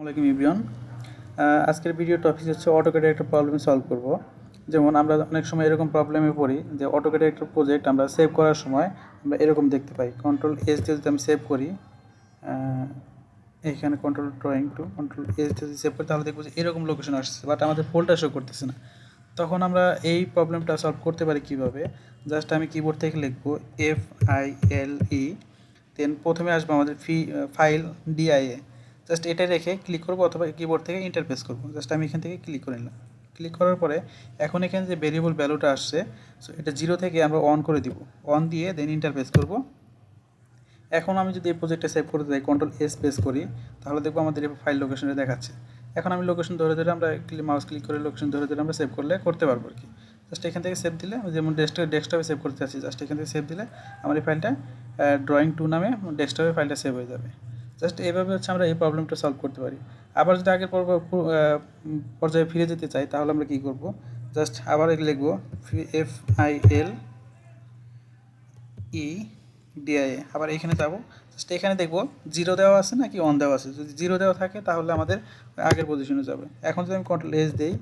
আসসালামু আলাইকুম এভরিওয়ান। আজকের ভিডিও টপিক হচ্ছে অটোক্যাডের একটা প্রবলেম সলভ করব। যেমন আমরা অনেক সময় এরকম প্রবলেমে পড়ি যে অটোক্যাডের একটা প্রজেক্ট আমরা সেভ করার সময় আমরা এরকম দেখতে পাই কন্ট্রোল এস দিয়ে যদি আমি সেভ করি, এইখানে control drawing to control S দিয়ে যদি সেভ করি তাহলে দেখবো যে এরকম লোকেশন আসছে, বাট আমাদের ফোল্ডার শো করতেছে না। তখন আমরা এই প্রবলেমটা সলভ করতে পারি কীভাবে? জাস্ট আমি কিবোর্ড থেকে লিখবো FILE, দেন প্রথমে আসবো আমাদের ফাইল DIA, জাস্ট এটা রেখে ক্লিক করবো অথবা কিবোর্ড থেকে ইন্টারপ্রেস করবো। জাস্ট আমি এখান থেকে ক্লিক করে নিলাম। ক্লিক করার পরে এখন এখানে যে ভেরিয়েবল ভ্যালুটা আসছে, সো এটা 0 থেকে আমরা অন করে দিব। অন দিয়ে দেন ইন্টারপ্রেস করব। এখন আমি যদি এই প্রজেক্টটা সেভ করতে যাই, কন্ট্রোল এস প্রেস করি, তাহলে দেখবো আমাদের এই ফাইল লোকেশনে দেখাচ্ছে। এখন আমি লোকেশন ধরে ধরে আমরা মাউস ক্লিক করে লোকেশন ধরে ধরে আমরা সেভ করতে পারবো আর কি। জাস্ট এখান থেকে সেভ দিলে, যেমন ডেস্কটপে সেভ করতে চাচ্ছি, জাস্ট এখান থেকে সেভ দিলে আমার এই ফাইলটা ড্রয়িং 2 নামে ডেস্কটপে ফাইলটা সেভ হয়ে যাবে। জাস্ট এইভাবে হচ্ছে আমরা এই প্রবলেমটা সলভ করতে পারি। আবার যদি আগের পর্যায়ে ফিরে যেতে চাই তাহলে আমরা কী করব? জাস্ট আবার লিখবো FILE, আবার এখানে যাব। জাস্ট এখানে দেখবো 0 দেওয়া আছে নাকি অন দেওয়া আছে। যদি 0 দেওয়া থাকে তাহলে আমাদের আগের পজিশনে যাবে। এখন যদি আমি কন্ট্রোল এস দিই,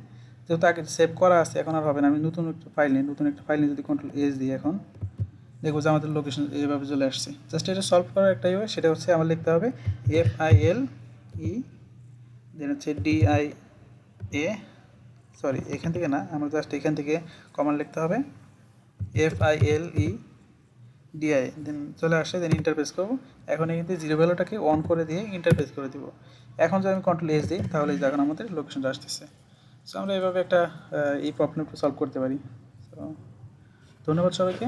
যেহেতু আগে সেভ করা আছে এখন আর হবে না, আমি নতুন একটা ফাইল নিই, যদি কন্ট্রোল এস দিই এখন দেখবো যে আমাদের লোকেশন এইভাবে চলে আসছে। জাস্ট এটা সলভ করার একটাই ওয়ে, সেটা হচ্ছে আমার লিখতে হবে FILE, দেন হচ্ছে DIA, সরি এখান থেকে না, আমরা জাস্ট এখান থেকে কমান্ড লিখতে হবে FILE, দেন চলে আসে, দেন ইন্টারপ্রেস করবো। এখন এখানে 0 ভ্যালুটাকে অন করে দিয়ে ইন্টারপ্রেস করে দিব। এখন যদি আমি কন্ট্রোল এস দিই তাহলে এই জায়গায় আমাদের লোকেশনটা আসতেছে। সো আমরা এইভাবে একটা এই প্রবলেমটা সলভ করতে পারি। তো ধন্যবাদ সবাইকে।